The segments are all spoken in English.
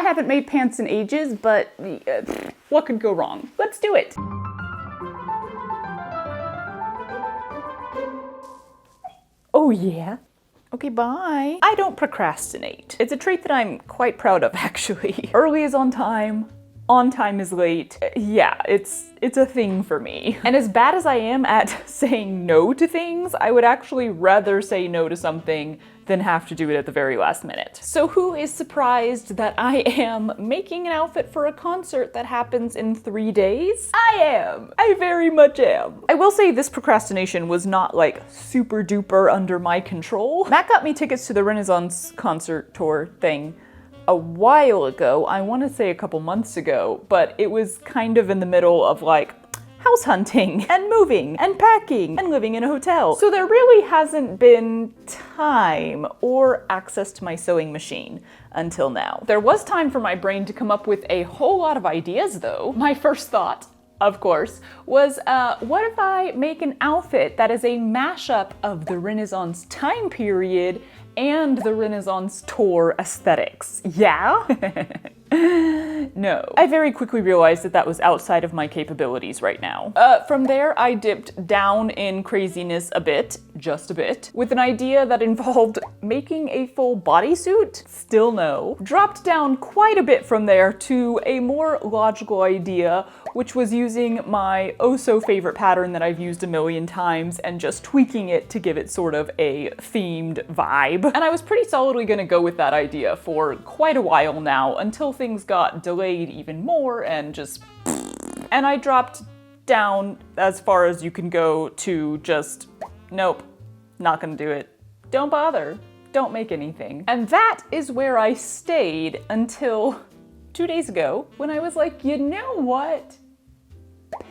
I haven't made pants in ages, but what could go wrong? Let's do it. Oh yeah. Okay, bye. I don't procrastinate. It's a trait that I'm quite proud of, actually. Early is on time is late. Yeah, it's a thing for me. And as bad as I am at saying no to things, I would actually rather say no to something than have to do it at the very last minute. So who is surprised that I am making an outfit for a concert that happens in 3 days? I am. I very much am. I will say this procrastination was not like super duper under my control. Matt got me tickets to the Renaissance concert tour thing a while ago. I want to say a couple months ago, but it was kind of in the middle of like house hunting and moving and packing and living in a hotel. So there really hasn't been time or access to my sewing machine until now. There was time for my brain to come up with a whole lot of ideas though. My first thought, of course, was what if I make an outfit that is a mashup of the Renaissance time period and the Renaissance tour aesthetics? Yeah? No. I very quickly realized that that was outside of my capabilities right now. From there, I dipped down in craziness a bit, just a bit, with an idea that involved making a full bodysuit. Still no. Dropped down quite a bit from there to a more logical idea, which was using my oh-so-favorite pattern that I've used a million times and just tweaking it to give it sort of a themed vibe. And I was pretty solidly gonna go with that idea for quite a while now, until things got delayed even more and just... And I dropped down as far as you can go to just, nope, not gonna do it. Don't bother. Don't make anything. And that is where I stayed until 2 days ago, when I was like, you know what?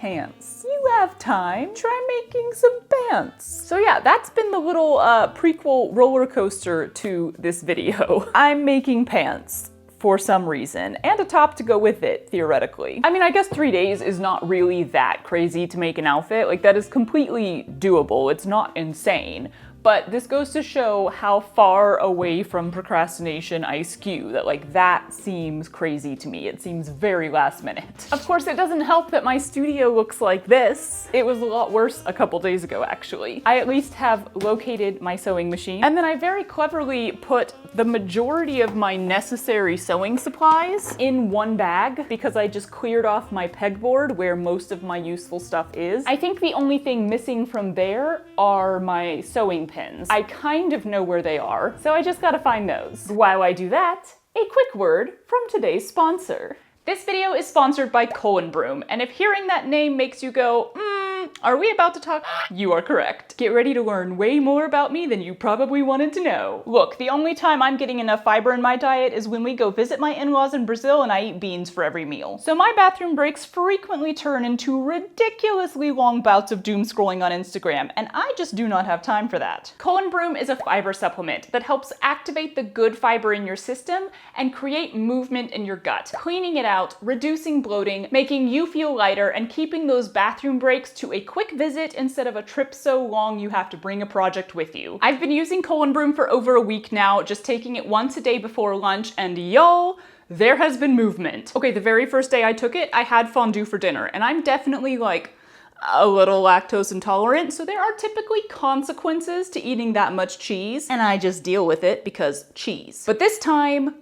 Pants. You have time, try making some pants. So yeah, that's been the little prequel roller coaster to this video. I'm making pants for some reason, and a top to go with it, theoretically. I mean, I guess 3 days is not really that crazy to make an outfit. Like, that is completely doable. It's not insane. But this goes to show how far away from procrastination I skew, that like that seems crazy to me. It seems very last minute. Of course, it doesn't help that my studio looks like this. It was a lot worse a couple days ago, actually. I at least have located my sewing machine, and then I very cleverly put the majority of my necessary sewing supplies in one bag because I just cleared off my pegboard where most of my useful stuff is. I think the only thing missing from there are my sewing pins. I kind of know where they are, so I just gotta find those. While I do that, a quick word from today's sponsor. This video is sponsored by Kohl & Broom, and if hearing that name makes you go, are we about to talk? You are correct. Get ready to learn way more about me than you probably wanted to know. Look, the only time I'm getting enough fiber in my diet is when we go visit my in-laws in Brazil and I eat beans for every meal. So my bathroom breaks frequently turn into ridiculously long bouts of doom scrolling on Instagram, and I just do not have time for that. Kohl & Broom is a fiber supplement that helps activate the good fiber in your system and create movement in your gut, cleaning it out, reducing bloating, making you feel lighter, and keeping those bathroom breaks to a quick visit instead of a trip so long you have to bring a project with you. I've been using Kohl & Broom for over a week now, just taking it once a day before lunch, and yo, there has been movement. Okay, the very first day I took it, I had fondue for dinner, and I'm definitely like a little lactose intolerant, so there are typically consequences to eating that much cheese, and I just deal with it because cheese. But this time,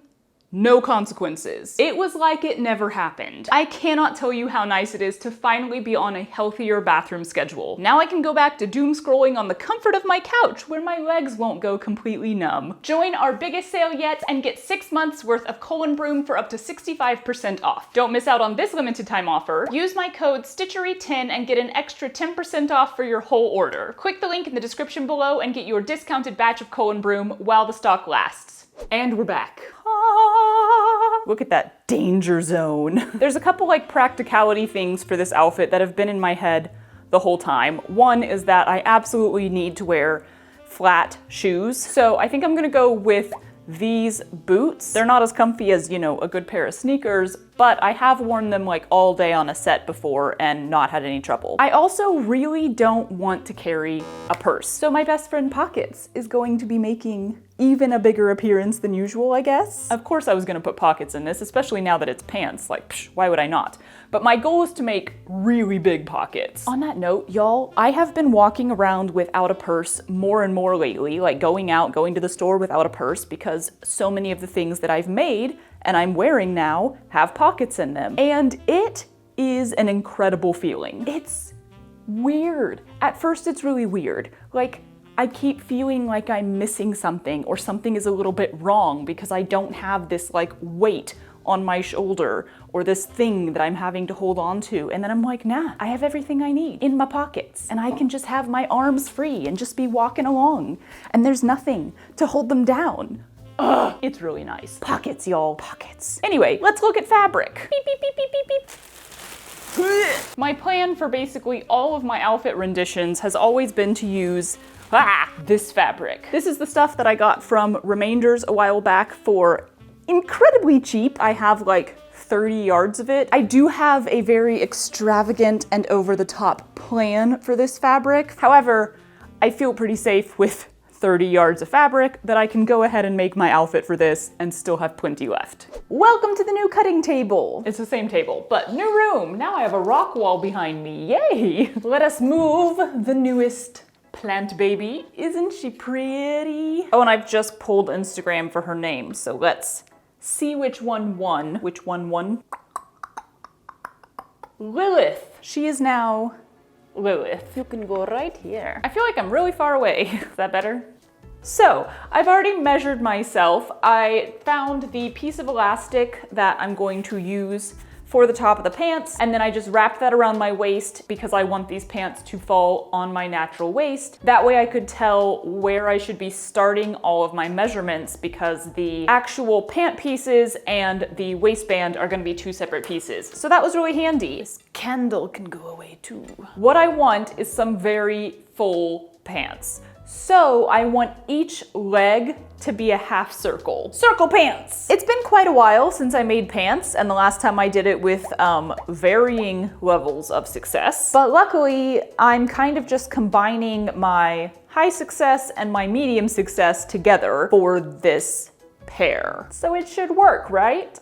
no consequences. It was like it never happened. I cannot tell you how nice it is to finally be on a healthier bathroom schedule. Now I can go back to doom scrolling on the comfort of my couch where my legs won't go completely numb. Join our biggest sale yet and get 6 months worth of Kohl & Broom for up to 65% off. Don't miss out on this limited time offer. Use my code STITCHERY10 and get an extra 10% off for your whole order. Click the link in the description below and get your discounted batch of Kohl & Broom while the stock lasts. And we're back. Look at that danger zone. There's a couple like practicality things for this outfit that have been in my head the whole time. One is that I absolutely need to wear flat shoes. So I think I'm gonna go with these boots. They're not as comfy as, you know, a good pair of sneakers, but I have worn them like all day on a set before and not had any trouble. I also really don't want to carry a purse. So my best friend Pockets is going to be making even a bigger appearance than usual, I guess. Of course I was gonna put pockets in this, especially now that it's pants. Like, psh, why would I not? But my goal is to make really big pockets. On that note, y'all, I have been walking around without a purse more and more lately, like going out, going to the store without a purse, because so many of the things that I've made and I'm wearing now have pockets in them. And it is an incredible feeling. It's weird. At first it's really weird. Like, I keep feeling like I'm missing something or something is a little bit wrong because I don't have this like weight on my shoulder or this thing that I'm having to hold on to. And then I'm like, nah, I have everything I need in my pockets and I can just have my arms free and just be walking along and there's nothing to hold them down. Ugh, it's really nice. Pockets, y'all, pockets. Anyway, let's look at fabric. Beep, beep, beep, beep, beep, beep. My plan for basically all of my outfit renditions has always been to use this fabric. This is the stuff that I got from Remainders a while back for incredibly cheap. I have like 30 yards of it. I do have a very extravagant and over-the-top plan for this fabric. However, I feel pretty safe with 30 yards of fabric that I can go ahead and make my outfit for this and still have plenty left. Welcome to the new cutting table. It's the same table, but new room. Now I have a rock wall behind me. Yay! Let us move the newest plant baby. Isn't she pretty? Oh, and I've just pulled Instagram for her name, so let's see which one won. Which one won? Lilith. She is now Lilith. You can go right here. I feel like I'm really far away. Is that better? So, I've already measured myself. I found the piece of elastic that I'm going to use for the top of the pants, and then I just wrapped that around my waist because I want these pants to fall on my natural waist. That way I could tell where I should be starting all of my measurements because the actual pant pieces and the waistband are gonna be two separate pieces. So that was really handy. This candle can go away too. What I want is some very full pants. So I want each leg to be a half circle. Circle pants! It's been quite a while since I made pants, and the last time I did it with varying levels of success. But luckily, I'm kind of just combining my high success and my medium success together for this pair. So it should work, right?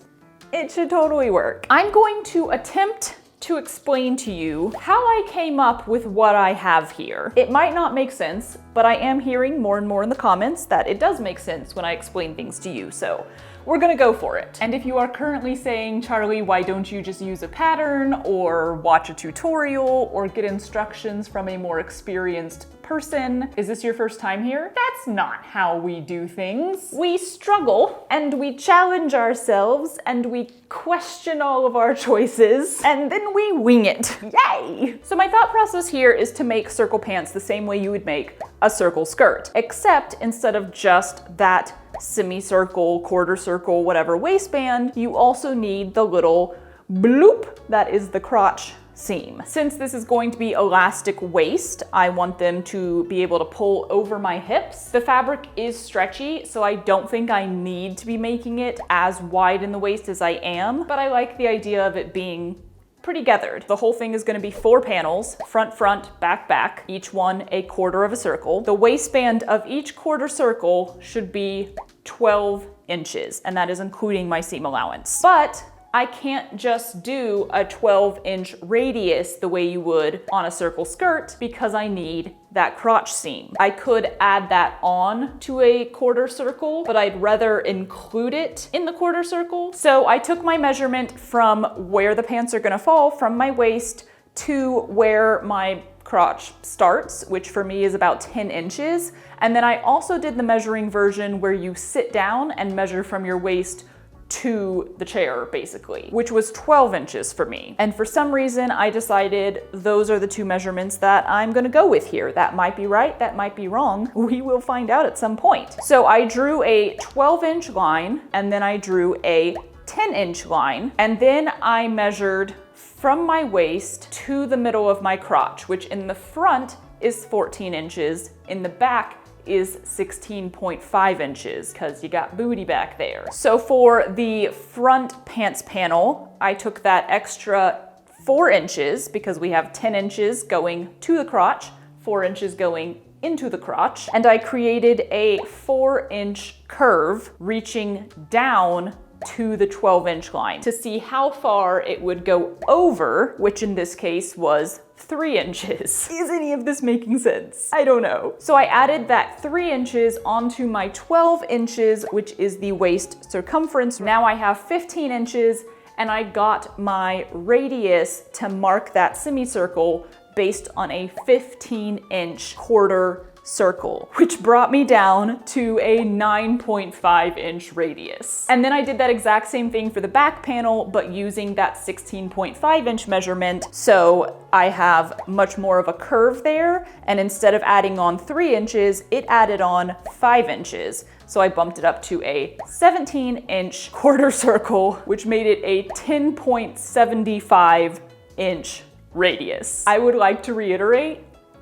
It should totally work. I'm going to attempt to explain to you how I came up with what I have here. It might not make sense, but I am hearing more and more in the comments that it does make sense when I explain things to you, so we're gonna go for it. And if you are currently saying, Charlie, why don't you just use a pattern or watch a tutorial or get instructions from a more experienced person? Is this your first time here? That's not how we do things. We struggle and we challenge ourselves and we question all of our choices and then we wing it. Yay! So my thought process here is to make circle pants the same way you would make a circle skirt, except instead of just that semicircle, quarter circle, whatever waistband, you also need the little bloop that is the crotch seam. Since this is going to be elastic waist, I want them to be able to pull over my hips. The fabric is stretchy, so I don't think I need to be making it as wide in the waist as I am, but I like the idea of it being pretty gathered. The whole thing is going to be 4 panels, front, front, back, back, each one a quarter of a circle. The waistband of each quarter circle should be 12 inches, and that is including my seam allowance. But I can't just do a 12-inch radius the way you would on a circle skirt because I need that crotch seam. I could add that on to a quarter circle, but I'd rather include it in the quarter circle. So I took my measurement from where the pants are gonna fall from my waist to where my crotch starts, which for me is about 10 inches. And then I also did the measuring version where you sit down and measure from your waist to the chair, basically, which was 12 inches for me. And for some reason, I decided those are the 2 measurements that I'm gonna go with here. That might be right, that might be wrong. We will find out at some point. So I drew a 12-inch line, and then I drew a 10-inch line, and then I measured from my waist to the middle of my crotch, which in the front is 14 inches, in the back is 16.5 inches because you got booty back there. So for the front pants panel, I took that extra 4 inches because we have 10 inches going to the crotch, 4 inches going into the crotch, and I created a 4-inch curve reaching down to the 12-inch line to see how far it would go over, which in this case was 3 inches. Is any of this making sense? I don't know. So I added that 3 inches onto my 12 inches, which is the waist circumference. Now I have 15 inches, and I got my radius to mark that semicircle based on a 15-inch quarter circle, which brought me down to a 9.5-inch radius. And then I did that exact same thing for the back panel, but using that 16.5-inch measurement. So I have much more of a curve there, and instead of adding on 3 inches, it added on 5 inches. So I bumped it up to a 17-inch quarter circle, which made it a 10.75-inch radius. I would like to reiterate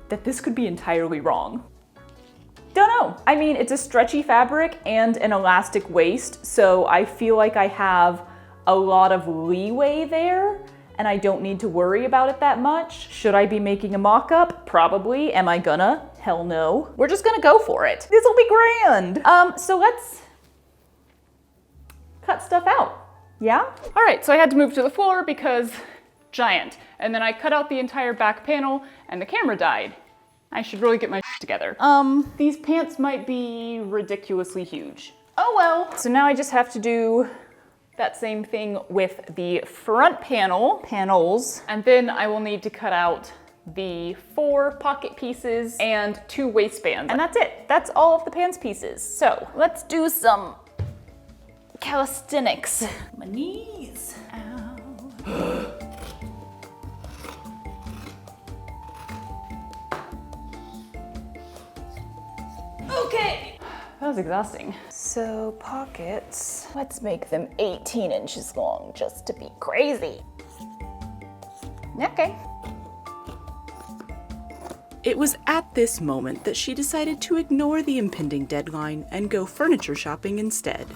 that this could be entirely wrong. Don't know. I mean, it's a stretchy fabric and an elastic waist, so I feel like I have a lot of leeway there, and I don't need to worry about it that much. Should I be making a mock-up? Probably. Am I gonna? Hell no. We're just gonna go for it. This'll be grand. So let's cut stuff out. Yeah? All right, so I had to move to the floor because giant. And then I cut out the entire back panel and the camera died. I should really get my shit together. These pants might be ridiculously huge. Oh well. So now I just have to do that same thing with the front panels, and then I will need to cut out the 4 pocket pieces and 2 waistbands. And that's it. That's all of the pants pieces. So let's do some calisthenics. My knees. Ow. Okay. That was exhausting. So pockets, let's make them 18 inches long just to be crazy. Okay. It was at this moment that she decided to ignore the impending deadline and go furniture shopping instead.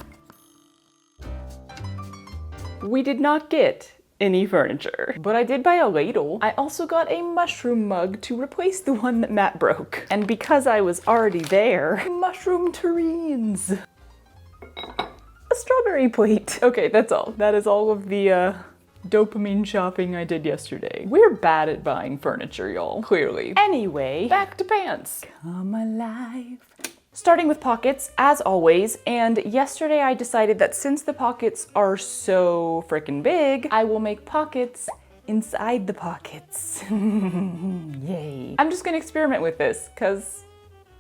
We did not get any furniture, but I did buy a ladle. I also got a mushroom mug to replace the one that Matt broke. And because I was already there, mushroom terrines. A strawberry plate. Okay, that's all. That is all of the dopamine shopping I did yesterday. We're bad at buying furniture, y'all, clearly. Anyway, back to pants. Come alive. Starting with pockets, as always, and yesterday I decided that since the pockets are so freaking big, I will make pockets inside the pockets. Yay. I'm just gonna experiment with this, because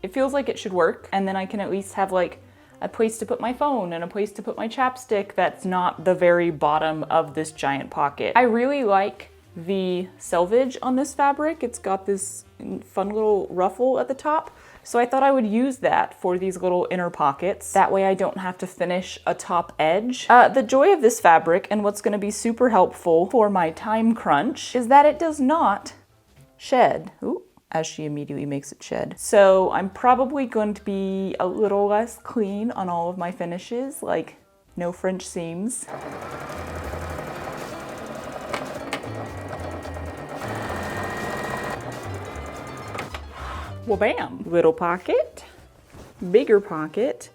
it feels like it should work, and then I can at least have like a place to put my phone and a place to put my chapstick that's not the very bottom of this giant pocket. I really like the selvage on this fabric. It's got this fun little ruffle at the top. So I thought I would use that for these little inner pockets. That way I don't have to finish a top edge. The joy of this fabric, and what's gonna be super helpful for my time crunch, is that it does not shed. Ooh, as she immediately makes it shed. So I'm probably going to be a little less clean on all of my finishes, like no French seams. Well, bam. Little pocket, bigger pocket,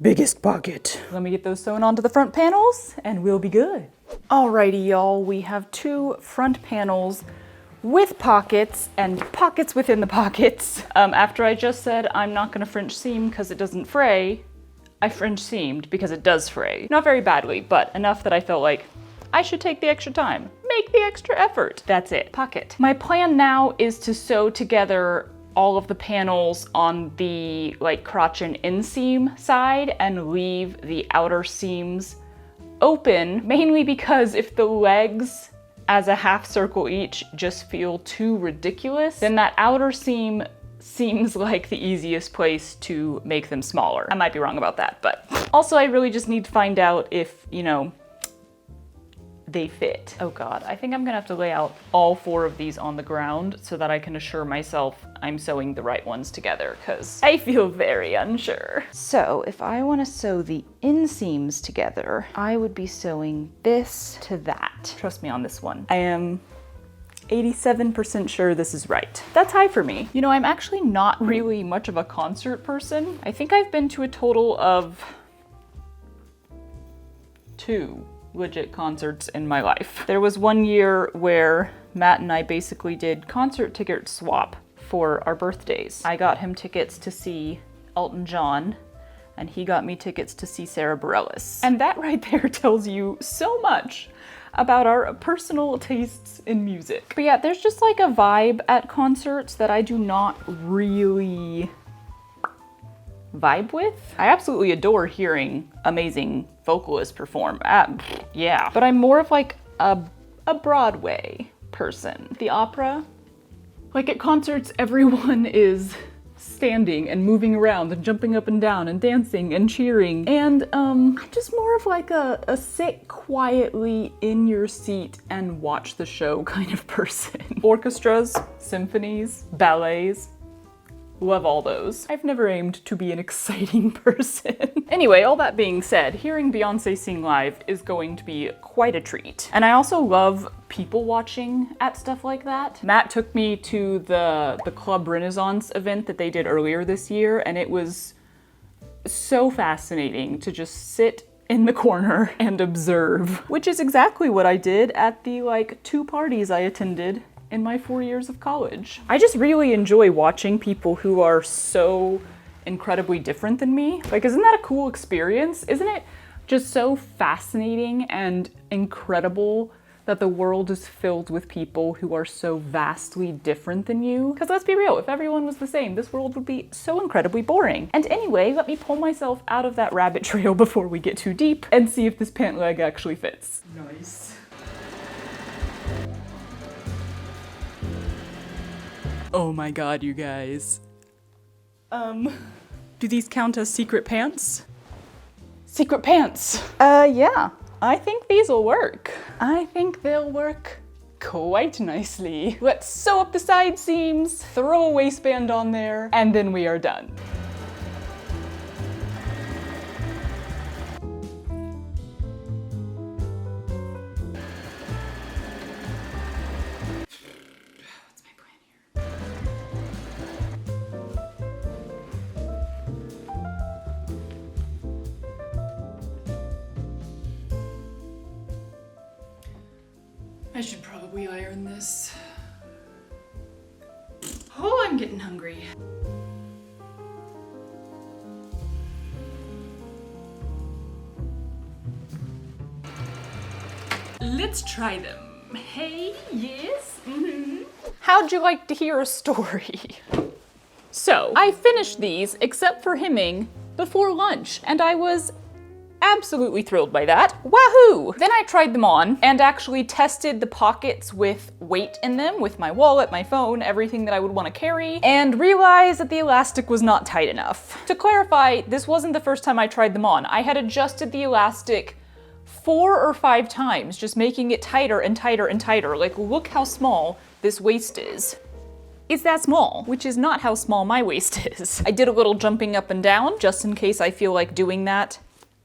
biggest pocket. Let me get those sewn onto the front panels and we'll be good. Alrighty, y'all, we have 2 front panels with pockets and pockets within the pockets. After I just said I'm not gonna French seam because it doesn't fray, I French seamed because it does fray. Not very badly, but enough that I felt like I should take the extra time, make the extra effort. That's it, pocket. My plan now is to sew together all of the panels on the like crotch and inseam side and leave the outer seams open, mainly because if the legs as a half circle each just feel too ridiculous, then that outer seam seems like the easiest place to make them smaller. I might be wrong about that, but also I really just need to find out if, you know, they fit. Oh God, I think I'm gonna have to lay out all 4 of these on the ground so that I can assure myself I'm sewing the right ones together, because I feel very unsure. So if I wanna sew the inseams together, I would be sewing this to that. Trust me on this one. I am 87% sure this is right. That's high for me. You know, I'm actually not really much of a concert person. I think I've been to a total of 2 legit concerts in my life. There was one year where Matt and I basically did concert ticket swap for our birthdays. I got him tickets to see Elton John, and he got me tickets to see Sarah Bareilles. And that right there tells you so much about our personal tastes in music. But yeah, there's just like a vibe at concerts that I do not really vibe with. I absolutely adore hearing amazing vocalists perform. Yeah, but I'm more of like a Broadway person. The opera, like at concerts, everyone is standing and moving around and jumping up and down and dancing and cheering. And I'm just more of like a sit quietly in your seat and watch the show kind of person. Orchestras, symphonies, ballets, love all those. I've never aimed to be an exciting person. Anyway, all that being said, hearing Beyonce sing live is going to be quite a treat. And I also love people watching at stuff like that. Matt took me to the Club Renaissance event that they did earlier this year, and it was so fascinating to just sit in the corner and observe, which is exactly what I did at the like 2 parties I attended in my 4 years of college. I just really enjoy watching people who are so incredibly different than me. Like, isn't that a cool experience? Isn't it just so fascinating and incredible that the world is filled with people who are so vastly different than you? Because let's be real, if everyone was the same, this world would be so incredibly boring. And anyway, let me pull myself out of that rabbit trail before we get too deep and see if this pant leg actually fits. Nice. Oh my god, you guys. Do these count as secret pants? Secret pants! Yeah. I think these will work. I think they'll work quite nicely. Let's sew up the side seams, throw a waistband on there, and then we are done. I should probably iron this. Oh, I'm getting hungry. Let's try them. Hey, yes? Mm-hmm. How'd you like to hear a story? So, I finished these, except for hemming, before lunch, and I was absolutely thrilled by that. Wahoo! Then I tried them on and actually tested the pockets with weight in them, with my wallet, my phone, everything that I would want to carry, and realized that the elastic was not tight enough. To clarify, this wasn't the first time I tried them on. I had adjusted the elastic 4 or 5 times, just making it tighter and tighter and tighter. Like, look how small this waist is. It's that small, which is not how small my waist is. I did a little jumping up and down, just in case I feel like doing that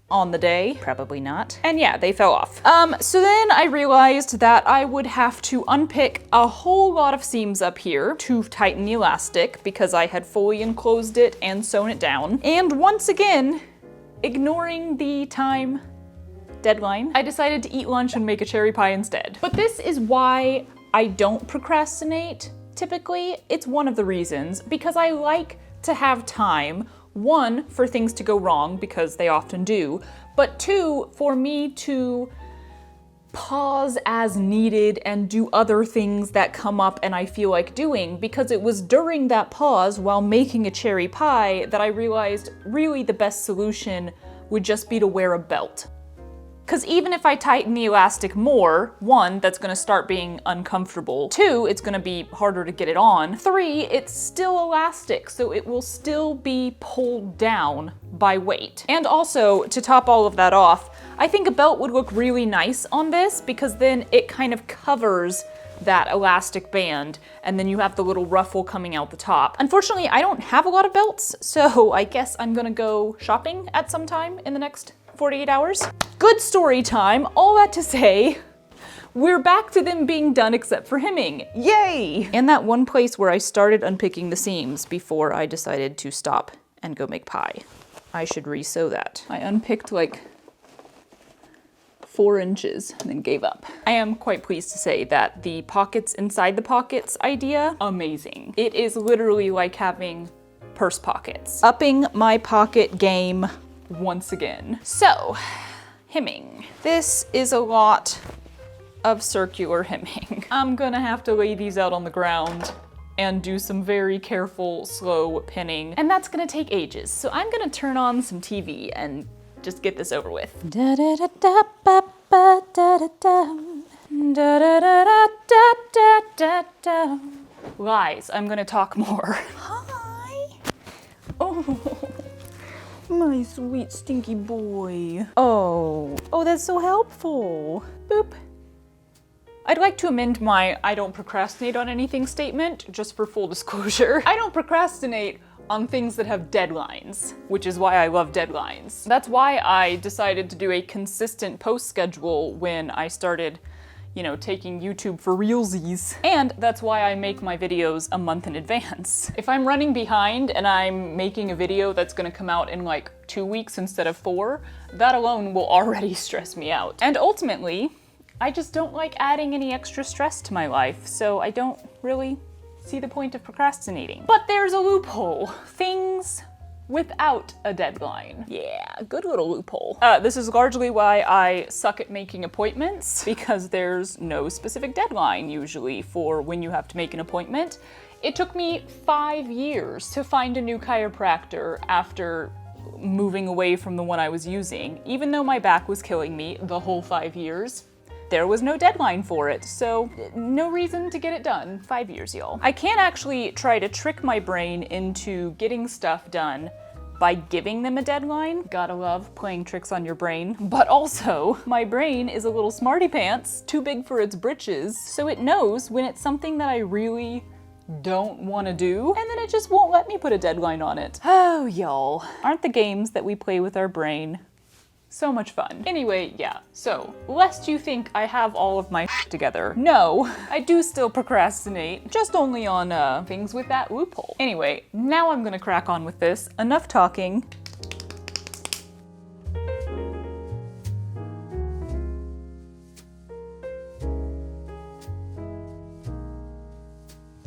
on the day. Probably not. And yeah, they fell off. So then I realized that I would have to unpick a whole lot of seams up here to tighten the elastic because I had fully enclosed it and sewn it down. And once again, ignoring the time deadline, I decided to eat lunch and make a cherry pie instead. But this is why I don't procrastinate typically. It's one of the reasons, because I like to have time. 1, for things to go wrong, because they often do, but 2, for me to pause as needed and do other things that come up and I feel like doing, because it was during that pause while making a cherry pie that I realized really the best solution would just be to wear a belt. Because even if I tighten the elastic more, 1, that's gonna start being uncomfortable. 2, it's gonna be harder to get it on. 3, it's still elastic, so it will still be pulled down by weight. And also, to top all of that off, I think a belt would look really nice on this because then it kind of covers that elastic band, and then you have the little ruffle coming out the top. Unfortunately, I don't have a lot of belts, so I guess I'm gonna go shopping at some time in the next 48 hours. Good story time. All that to say, we're back to them being done except for hemming. Yay! And that one place where I started unpicking the seams before I decided to stop and go make pie. I should re-sew that. I unpicked like 4 inches and then gave up. I am quite pleased to say that the pockets inside the pockets idea, amazing. It is literally like having purse pockets. Upping my pocket game once again. So, hemming. This is a lot of circular hemming. I'm gonna have to lay these out on the ground and do some very careful, slow pinning, and that's gonna take ages. So I'm gonna turn on some TV and just get this over with. Da da da da ba ba da da da da da da da da da da. Lies. I'm gonna talk more. Hi. Oh, my sweet stinky boy. Oh, that's so helpful. Boop. I'd like to amend my I don't procrastinate on anything statement, just for full disclosure. I don't procrastinate on things that have deadlines, which is why I love deadlines. That's why I decided to do a consistent post schedule when I started, you know, taking YouTube for realsies. And that's why I make my videos a month in advance. If I'm running behind and I'm making a video that's gonna come out in like 2 weeks instead of 4, that alone will already stress me out. And ultimately, I just don't like adding any extra stress to my life, so I don't really see the point of procrastinating. But there's a loophole. Things without a deadline. Yeah, good little loophole. This is largely why I suck at making appointments, because there's no specific deadline usually for when you have to make an appointment. It took me 5 years to find a new chiropractor after moving away from the one I was using. Even though my back was killing me the whole 5 years, there was no deadline for it, so no reason to get it done. 5 years, y'all. I can actually try to trick my brain into getting stuff done by giving them a deadline. Gotta love playing tricks on your brain. But also, my brain is a little smarty pants, too big for its britches, so it knows when it's something that I really don't want to do, and then it just won't let me put a deadline on it. Oh, y'all. Aren't the games that we play with our brain so much fun? Anyway, yeah, so lest you think I have all of my together, no, I do still procrastinate, just only on things with that loophole. Anyway, now I'm gonna crack on with this. Enough talking.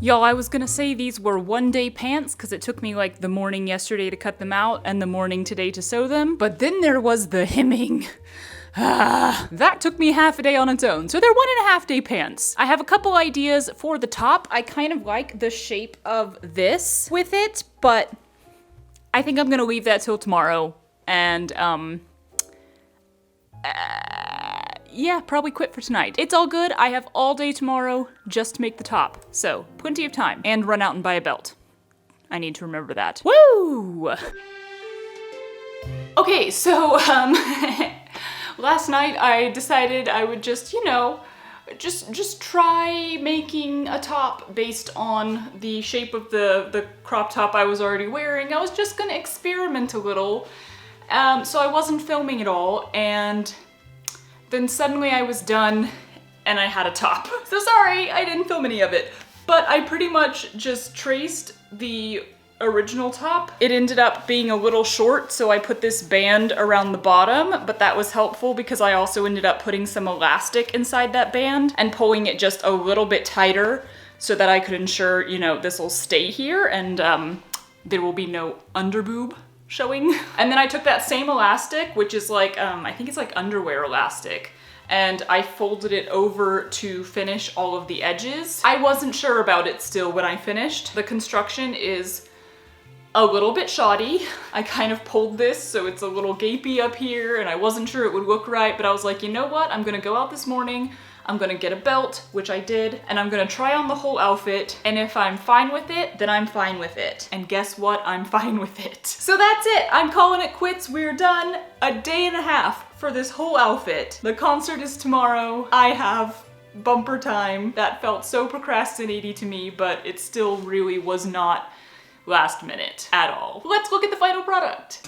Y'all, I was gonna say these were one-day pants because it took me like the morning yesterday to cut them out and the morning today to sew them, but then there was the hemming. That took me half a day on its own, so they're 1.5 day pants. I have a couple ideas for the top. I kind of like the shape of this with it, but I think I'm gonna leave that till tomorrow and yeah, probably quit for tonight. It's all good. I have all day tomorrow just to make the top. So, plenty of time. And run out and buy a belt. I need to remember that. Woo! Okay, so, last night I decided I would just, you know, just try making a top based on the shape of the crop top I was already wearing. I was just gonna experiment a little. So I wasn't filming at all, and then suddenly I was done and I had a top. So sorry, I didn't film any of it, but I pretty much just traced the original top. It ended up being a little short, so I put this band around the bottom, but that was helpful because I also ended up putting some elastic inside that band and pulling it just a little bit tighter so that I could ensure, you know, this will stay here and there will be no underboob showing. And then I took that same elastic, which is like, I think it's like underwear elastic, and I folded it over to finish all of the edges. I wasn't sure about it still when I finished. The construction is a little bit shoddy. I kind of pulled this so it's a little gapey up here, and I wasn't sure it would look right, but I was like, you know what? I'm gonna go out this morning, I'm gonna get a belt, which I did, and I'm gonna try on the whole outfit, and if I'm fine with it, then I'm fine with it. And guess what? I'm fine with it. So that's it, I'm calling it quits, we're done. 1.5 days for this whole outfit. The concert is tomorrow. I have bumper time. That felt so procrastinating to me, but it still really was not last minute at all. Let's look at the final product.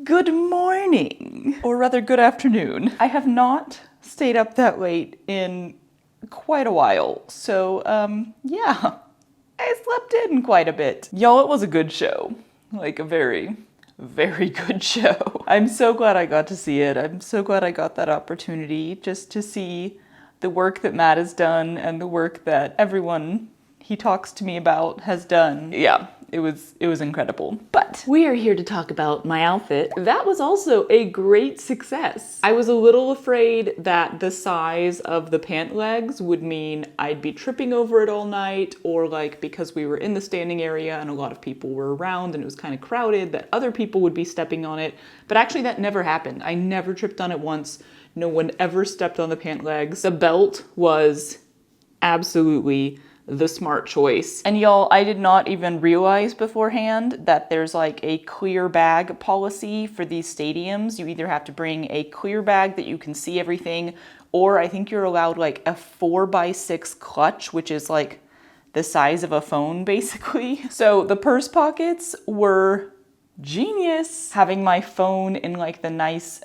Good morning, or rather good afternoon. I have not stayed up that late in quite a while, so yeah, I slept in quite a bit. Y'all, it was a good show. Like a very, very good show. I'm so glad I got to see it. I'm so glad I got that opportunity just to see the work that Matt has done and the work that everyone he talks to me about has done. Yeah, it was incredible. But we are here to talk about my outfit. That was also a great success. I was a little afraid that the size of the pant legs would mean I'd be tripping over it all night, or like because we were in the standing area and a lot of people were around and it was kind of crowded, that other people would be stepping on it. But actually that never happened. I never tripped on it once. No one ever stepped on the pant legs. The belt was absolutely the smart choice. And y'all, I did not even realize beforehand that there's like a clear bag policy for these stadiums. You either have to bring a clear bag that you can see everything, or I think you're allowed like a 4x6 clutch, which is like the size of a phone basically. So the purse pockets were genius. Having my phone in like the nice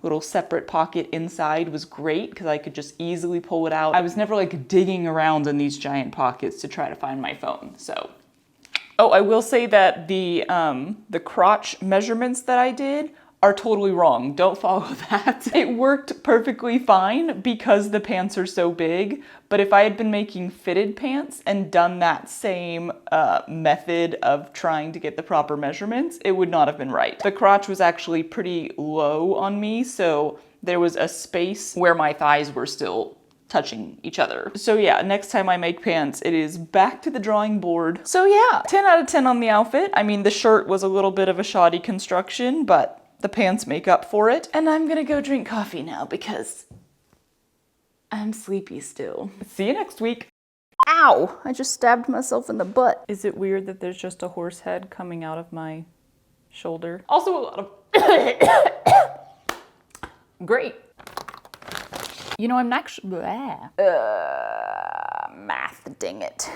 little separate pocket inside was great because I could just easily pull it out. I was never like digging around in these giant pockets to try to find my phone. So, oh, I will say that the crotch measurements that I did are totally wrong. Don't follow that. It worked perfectly fine because the pants are so big, but if I had been making fitted pants and done that same method of trying to get the proper measurements, it would not have been right. The crotch was actually pretty low on me, so there was a space where my thighs were still touching each other. So yeah, next time I make pants, it is back to the drawing board. So yeah, 10 out of 10 on the outfit. I mean, the shirt was a little bit of a shoddy construction, but the pants make up for it. And I'm gonna go drink coffee now because I'm sleepy still. See you next week. Ow! I just stabbed myself in the butt. Is it weird that there's just a horse head coming out of my shoulder? Also a lot of... Great. You know, I'm actually... math, dang it.